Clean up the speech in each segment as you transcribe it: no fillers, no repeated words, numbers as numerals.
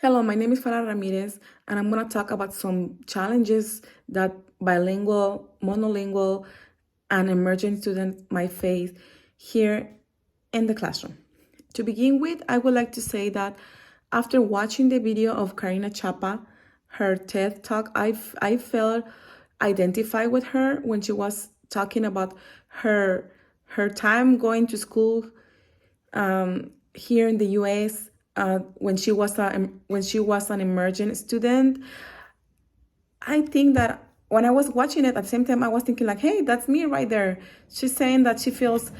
Hello, my name is Farah Ramirez, and I'm going to talk about some challenges that bilingual, monolingual, and emergent students might face here in the classroom. To begin with, I would like to say that after watching the video of Karina Chapa, her TED Talk, I felt identified with her when she was talking about her time going to school here in the U.S. When she was an emergent student. I think that when I was watching it, at the same time, I was thinking like, "Hey, that's me right there." She's saying that she feels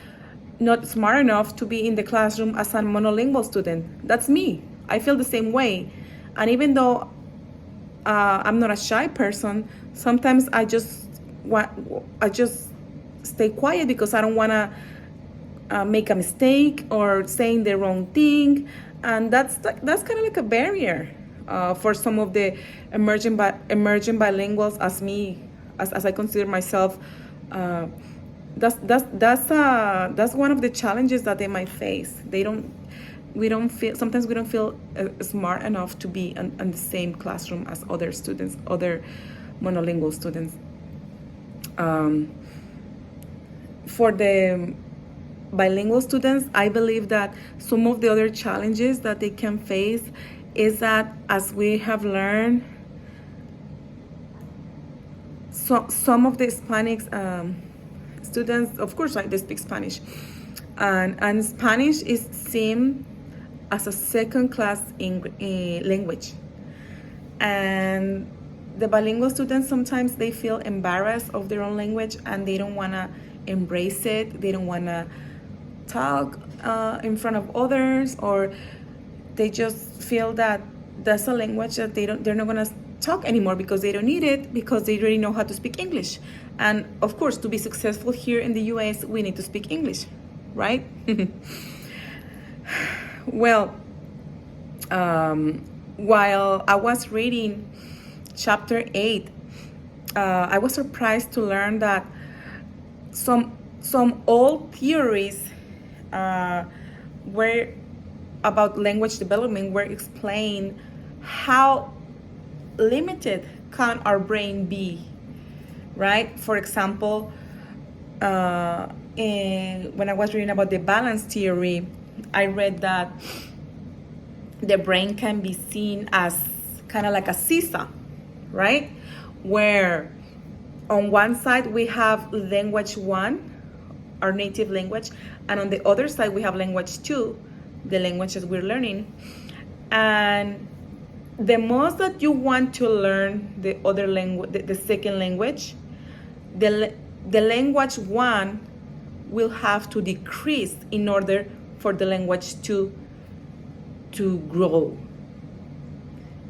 not smart enough to be in the classroom as a monolingual student. That's me. I feel the same way, and even though I'm not a shy person, sometimes I just stay quiet because I don't want to make a mistake or saying the wrong thing, and that's kind of like a barrier for some of the emerging bilinguals as me, as I consider myself. Uh, that's one of the challenges that they might face. We don't feel sometimes we don't feel smart enough to be in the same classroom as other students, other monolingual students. For the bilingual students, I believe that some of the other challenges that they can face is that, as we have learned, some of the Hispanics students, of course, like, they speak Spanish, and Spanish is seen as a second-class language, and the bilingual students sometimes they feel embarrassed of their own language and they don't want to embrace it. They don't want to talk in front of others, or they just feel that that's a language that they're not going to talk anymore because they don't need it, because they already know how to speak English. And of course, to be successful here in the US, we need to speak English, right? Well, while I was reading chapter 8, I was surprised to learn that some old theories were about language development were explained how limited can our brain be, right? For example, when I was reading about the balance theory, I read that the brain can be seen as kind of like a seesaw, right? Where on one side we have language one, our native language, and on the other side we have language two, the language that we're learning. And the most that you want to learn the other language, the second language, the language one will have to decrease in order for the language two to grow.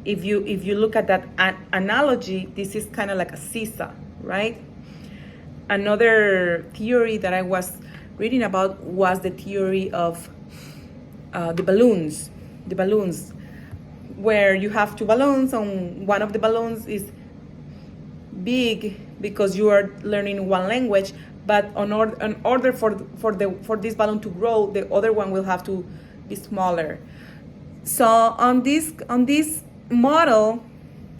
If you look at that analogy, this is kind of like a seesaw, right? Another theory that I was reading about was the theory of the balloons, where you have two balloons, and one of the balloons is big because you are learning one language, but in order for this balloon to grow, the other one will have to be smaller. So on this model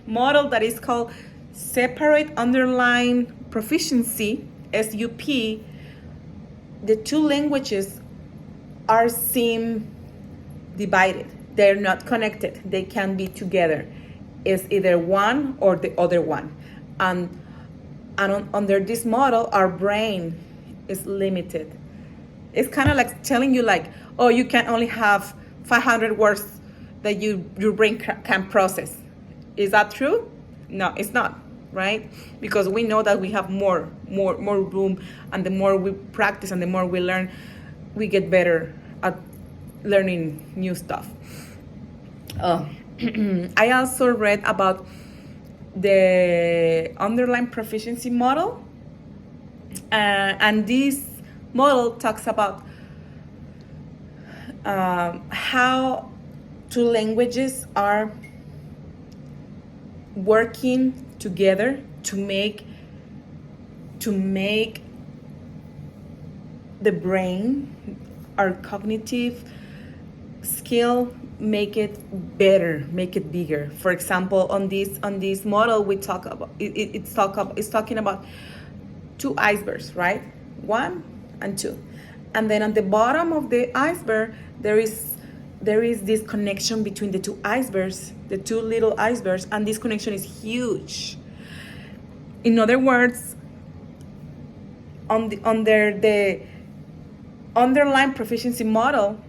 that is called separate underlying proficiency, SUP, the two languages are seen divided. They're not connected. They can be together. It's either one or the other one. And under this model, our brain is limited. It's kind of like telling you, like, oh, you can only have 500 words that your brain can process. Is that true? No, it's not, right? Because we know that we have more room, and the more we practice and the more we learn, we get better at learning new stuff. I also read about the underlying proficiency model, and this model talks about how two languages are working together to make the brain, our cognitive skill, make it better, make it bigger. For example, on this model, we talk about it's talking about two icebergs, right? One and two, and then on the bottom of the iceberg there is this connection between the two icebergs, the two little icebergs, and this connection is huge. In other words, under the underlying proficiency model,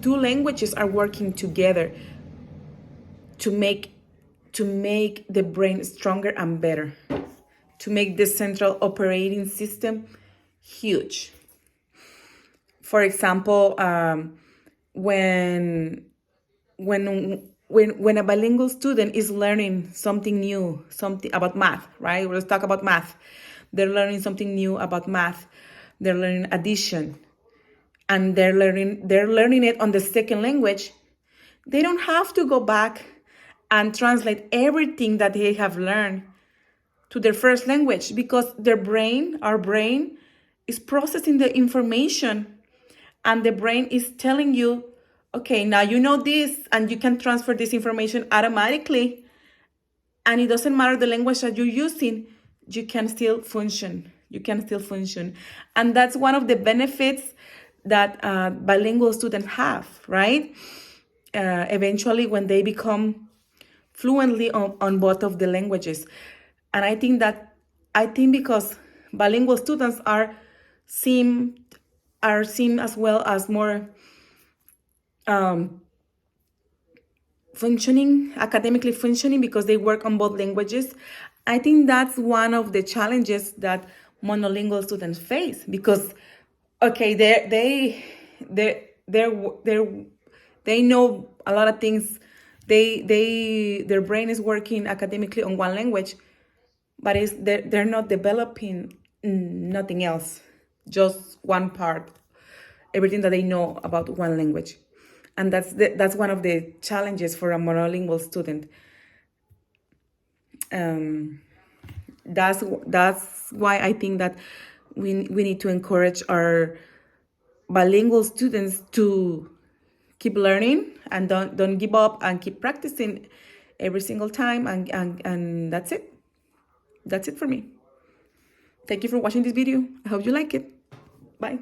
two languages are working together to make the brain stronger and better, to make the central operating system huge. For example, when a bilingual student is learning something new, something about math, right? Let's talk about math. They're learning something new about math. They're learning addition, and they're learning it on the second language. They don't have to go back and translate everything that they have learned to their first language, because our brain is processing the information, and the brain is telling you, okay, now you know this, and you can transfer this information automatically, and it doesn't matter the language that you're using, you can still function. And that's one of the benefits that bilingual students have, right? Eventually, when they become fluently on both of the languages. And I think because bilingual students are seen as well as more academically functioning, because they work on both languages. I think that's one of the challenges that monolingual students face, because okay, they know a lot of things. Their brain is working academically on one language, but they're not developing nothing else, just one part, everything that they know about one language. And that's one of the challenges for a monolingual student. That's why I think that we need to encourage our bilingual students to keep learning and don't give up, and keep practicing every single time, and that's it for me. Thank you for watching this video. I hope you like it. Bye.